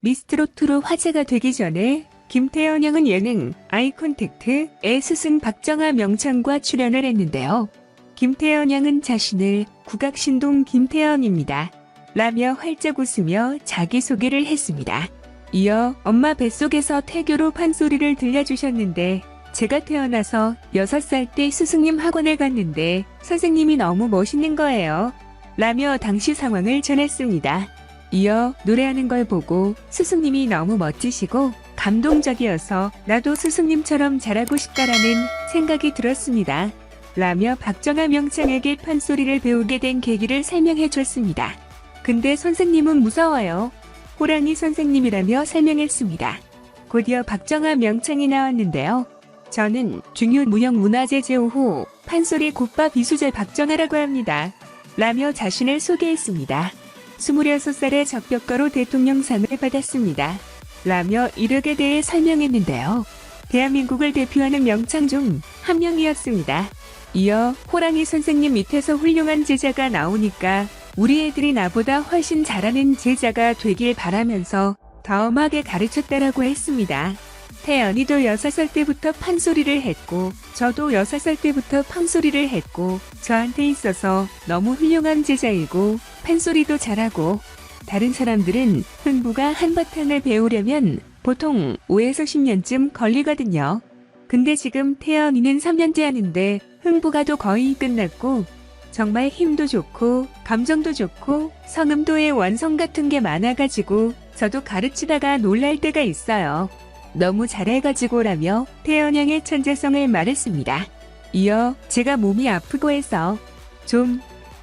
미스트롯2로 화제가 되기 전에 김태현 양은 예능 아이콘택트에 스승 박정아 명창과 출연을 했는데요. 김태현 양은 자신을 국악신동 김태현입니다 라며 활짝 웃으며 자기소개를 했습니다. 이어 엄마 뱃속에서 태교로 판소리를 들려주셨는데 제가 태어나서 6살 때 스승님 학원을 갔는데 선생님이 너무 멋있는 거예요 라며 당시 상황을 전했습니다. 이어 노래하는 걸 보고 스승님이 너무 멋지시고 감동적이어서 나도 스승님처럼 잘하고 싶다라는 생각이 들었습니다 라며 박정아 명창에게 판소리를 배우게 된 계기를 설명해 줬습니다. 근데 선생님은 무서워요. 호랑이 선생님이라며 설명했습니다. 곧이어 박정아 명창이 나왔는데요. 저는 중유무형문화재 제호 판소리 곱밥 이수재 박정아라고 합니다 라며 자신을 소개했습니다. 26살의 적벽가로 대통령상을 받았습니다 라며 이력에 대해 설명했는데요. 대한민국을 대표하는 명창 중 한 명이었습니다. 이어 호랑이 선생님 밑에서 훌륭한 제자가 나오니까 우리 애들이 나보다 훨씬 잘하는 제자가 되길 바라면서 더 엄하게 가르쳤다라고 했습니다. 태연이도 6살 때부터 판소리를 했고 저도 6살 때부터 판소리를 했고 저한테 있어서 너무 훌륭한 제자이고 판소리도 잘하고 다른 사람들은 흥부가 한바탕을 배우려면 보통 5에서 10년쯤 걸리거든요. 근데 지금 태연이는 3년째 하는데 흥부가도 거의 끝났고 정말 힘도 좋고 감정도 좋고 성음도의 완성 같은 게 많아가지고 저도 가르치다가 놀랄 때가 있어요. 너무 잘해가지고라며 태연 양의 천재성을 말했습니다. 이어 제가 몸이 아프고 해서 좀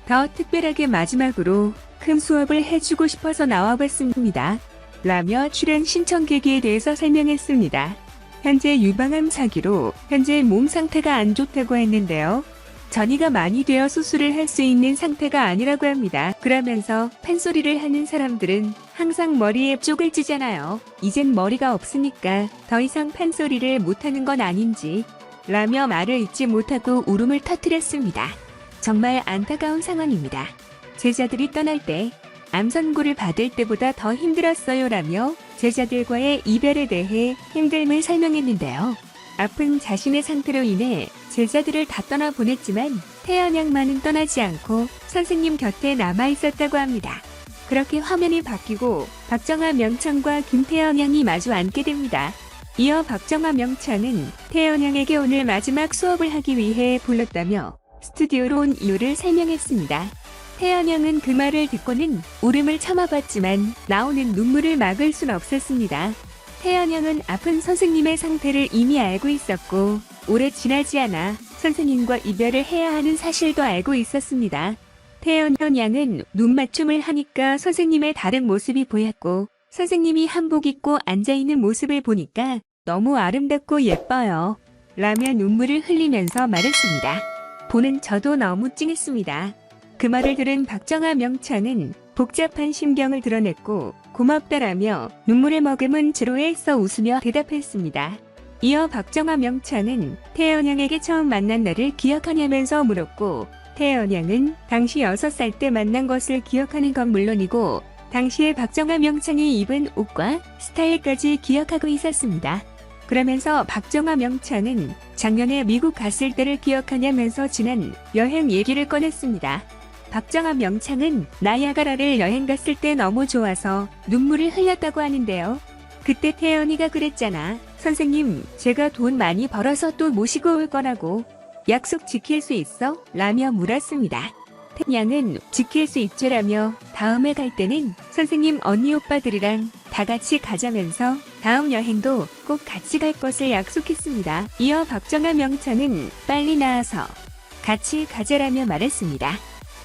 더 특별하게 마지막으로 큰 수업을 해주고 싶어서 나와봤습니다 라며 출연 신청 계기에 대해서 설명했습니다. 현재 유방암 차기로 현재 몸 상태가 안 좋다고 했는데요. 전이가 많이 되어 수술을 할 수 있는 상태가 아니라고 합니다. 그러면서 판소리를 하는 사람들은 항상 머리에 쪽을 찌잖아요. 이젠 머리가 없으니까 더 이상 판소리를 못하는 건 아닌지 라며 말을 잇지 못하고 울음을 터뜨렸습니다. 정말 안타까운 상황입니다. 제자들이 떠날 때 암선고를 받을 때보다 더 힘들었어요 라며 제자들과의 이별에 대해 힘듦을 설명했는데요. 아픈 자신의 상태로 인해 제자들을 다 떠나보냈지만 태연 양만은 떠나지 않고 선생님 곁에 남아있었다고 합니다. 그렇게 화면이 바뀌고 박정아 명창과 김태연 양이 마주 앉게 됩니다. 이어 박정아 명창은 태연 양에게 오늘 마지막 수업을 하기 위해 불렀다며 스튜디오로 온 이유를 설명했습니다. 태연 양은 그 말을 듣고는 울음을 참아봤지만 나오는 눈물을 막을 순 없었습니다. 태연 양은 아픈 선생님의 상태를 이미 알고 있었고 오래 지나지 않아 선생님과 이별을 해야 하는 사실도 알고 있었습니다. 태연 양은 눈 맞춤을 하니까 선생님의 다른 모습이 보였고 선생님이 한복 입고 앉아있는 모습을 보니까 너무 아름답고 예뻐요 라며 눈물을 흘리면서 말했습니다. 보는 저도 너무 찡했습니다. 그 말을 들은 박정아 명창은 복잡한 심경을 드러냈고 고맙다라며 눈물을 머금은 지로에 있어 웃으며 대답했습니다. 이어 박정아 명창은 태연 양에게 처음 만난 날을 기억하냐면서 물었고 태연 양은 당시 6살 때 만난 것을 기억하는 건 물론이고 당시에 박정아 명창이 입은 옷과 스타일까지 기억하고 있었습니다. 그러면서 박정아 명창은 작년에 미국 갔을 때를 기억하냐면서 지난 여행 얘기를 꺼냈습니다. 박정아 명창은 나이아가라를 여행 갔을 때 너무 좋아서 눈물을 흘렸다고 하는데요. 그때 태연이가 그랬잖아. 선생님, 제가 돈 많이 벌어서 또 모시고 올 거라고. 약속 지킬 수 있어? 라며 물었습니다. 태양은 지킬 수 있죠라며 다음에 갈 때는 선생님 언니 오빠들이랑 다 같이 가자면서 다음 여행도 꼭 같이 갈 것을 약속했습니다. 이어 박정아 명창은 빨리 나와서 같이 가자라며 말했습니다.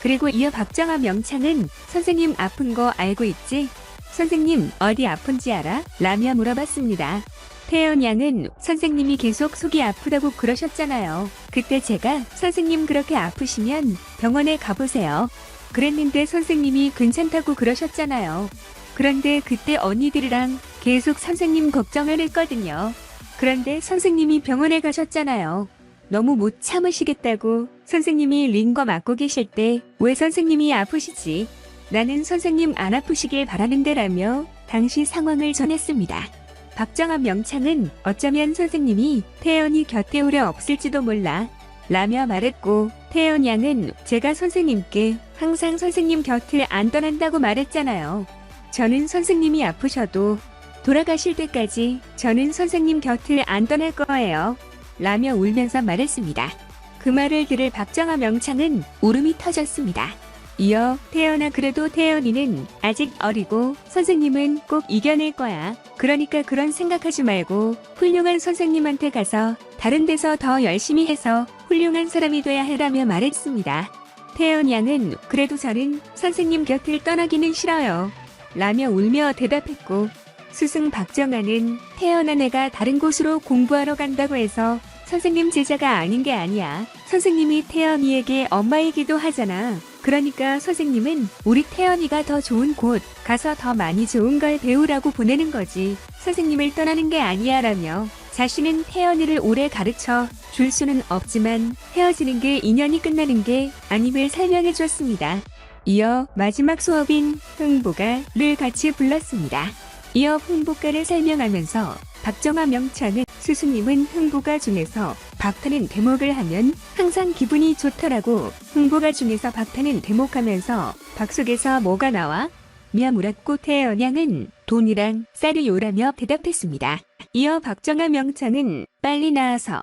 그리고 이어 박정아 명창은 선생님 아픈 거 알고 있지? 선생님 어디 아픈지 알아? 라며 물어봤습니다. 태연 양은 선생님이 계속 속이 아프다고 그러셨잖아요. 그때 제가 선생님 그렇게 아프시면 병원에 가보세요. 그랬는데 선생님이 괜찮다고 그러셨잖아요. 그런데 그때 언니들이랑 계속 선생님 걱정을 했거든요. 그런데 선생님이 병원에 가셨잖아요. 너무 못 참으시겠다고 선생님이 링거 맞고 계실 때 왜 선생님이 아프시지? 나는 선생님 안 아프시길 바라는데라며 당시 상황을 전했습니다. 박정아 명창은 어쩌면 선생님이 태연이 곁에 오래 없을지도 몰라 라며 말했고, 태연 양은 제가 선생님께 항상 선생님 곁을 안 떠난다고 말했잖아요. 저는 선생님이 아프셔도 돌아가실 때까지 저는 선생님 곁을 안 떠날 거예요. 라며 울면서 말했습니다. 그 말을 들을 박정아 명창은 울음이 터졌습니다. 이어 태연아, 그래도 태연이는 아직 어리고 선생님은 꼭 이겨낼 거야. 그러니까 그런 생각하지 말고 훌륭한 선생님한테 가서 다른 데서 더 열심히 해서 훌륭한 사람이 돼야 해라며 말했습니다. 태연 양은 그래도 저는 선생님 곁을 떠나기는 싫어요. 라며 울며 대답했고, 스승 박정아는 태연아, 내가 다른 곳으로 공부하러 간다고 해서 선생님 제자가 아닌 게 아니야. 선생님이 태연이에게 엄마이기도 하잖아. 그러니까 선생님은 우리 태연이가 더 좋은 곳 가서 더 많이 좋은 걸 배우라고 보내는 거지. 선생님을 떠나는 게 아니야 라며 자신은 태연이를 오래 가르쳐 줄 수는 없지만 헤어지는 게 인연이 끝나는 게 아님을 설명해 줬습니다. 이어 마지막 수업인 흥보가를 같이 불렀습니다. 이어 흥보가를 설명하면서 박정아 명창은 스승님은 흥보가 중에서 박타는 대목을 하면 항상 기분이 좋더라고. 흥보가 중에서 박타는 대목하면서 박 속에서 뭐가 나와? 며 물었고, 태연 양은 돈이랑 쌀이요라며 대답했습니다. 이어 박정아 명창은 빨리 나와서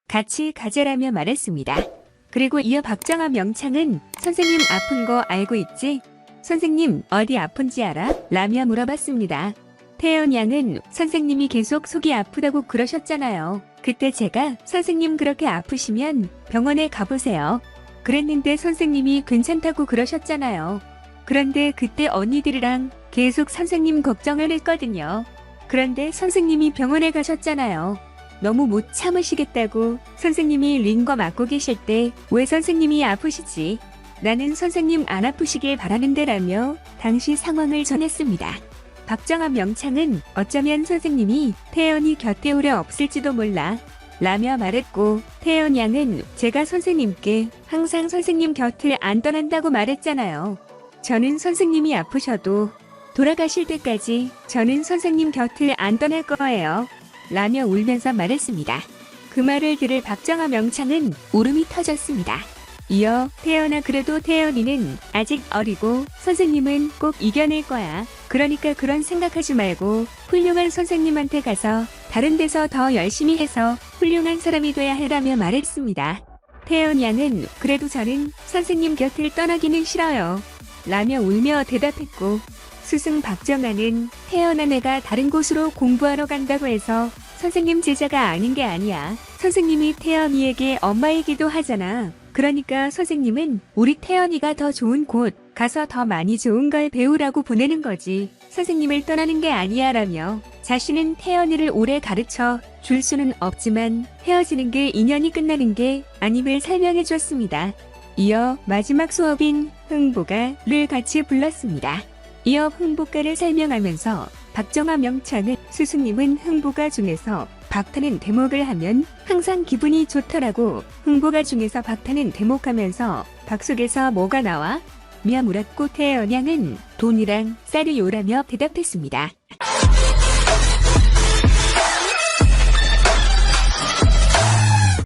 같이 가자라며 말했습니다. 그리고 이어 박정아 명창은 선생님 아픈 거 알고 있지? 선생님 어디 아픈지 알아? 라며 물어봤습니다. 태연 양은 선생님이 계속 속이 아프다고 그러셨잖아요. 그때 제가 선생님 그렇게 아프시면 병원에 가보세요. 그랬는데 선생님이 괜찮다고 그러셨잖아요. 그런데 그때 언니들이랑 계속 선생님 걱정을 했거든요. 그런데 선생님이 병원에 가셨잖아요. 너무 못 참으시겠다고 선생님이 링거 맞고 계실 때 왜 선생님이 아프시지? 나는 선생님 안 아프시길 바라는데라며 당시 상황을 전했습니다. 박정아 명창은 어쩌면 선생님이 태연이 곁에 오래 없을지도 몰라 라며 말했고, 태연 양은 제가 선생님께 항상 선생님 곁을 안 떠난다고 말했잖아요. 저는 선생님이 아프셔도 돌아가실 때까지 저는 선생님 곁을 안 떠날 거예요. 라며 울면서 말했습니다. 그 말을 들을 박정아 명창은 울음이 터졌습니다. 이어 태연아, 그래도 태연이는 아직 어리고 선생님은 꼭 이겨낼 거야. 그러니까 그런 생각하지 말고 훌륭한 선생님한테 가서 다른 데서 더 열심히 해서 훌륭한 사람이 돼야 해라며 말했습니다. 태연 양은 그래도 저는 선생님 곁을 떠나기는 싫어요. 라며 울며 대답했고, 스승 박정아는 태연아, 내가 다른 곳으로 공부하러 간다고 해서 선생님 제자가 아닌 게 아니야. 선생님이 태연이에게 엄마이기도 하잖아. 그러니까 선생님은 우리 태연이가 더 좋은 곳 가서 더 많이 좋은 걸 배우라고 보내는 거지. 선생님을 떠나는 게 아니야 라며 자신은 태연이를 오래 가르쳐 줄 수는 없지만 헤어지는 게 인연이 끝나는 게 아님을 설명해 줬습니다. 이어 마지막 수업인 흥보가를 같이 불렀습니다. 이어 흥보가를 설명하면서 박정아 명창은 스승님은 흥보가 중에서 박타는 대목을 하면 항상 기분이 좋더라고. 흥보가 중에서 박타는 대목하면서 박 속에서 뭐가 나와? 며 물었고, 태연 양은 돈이랑 쌀이요라며 대답했습니다.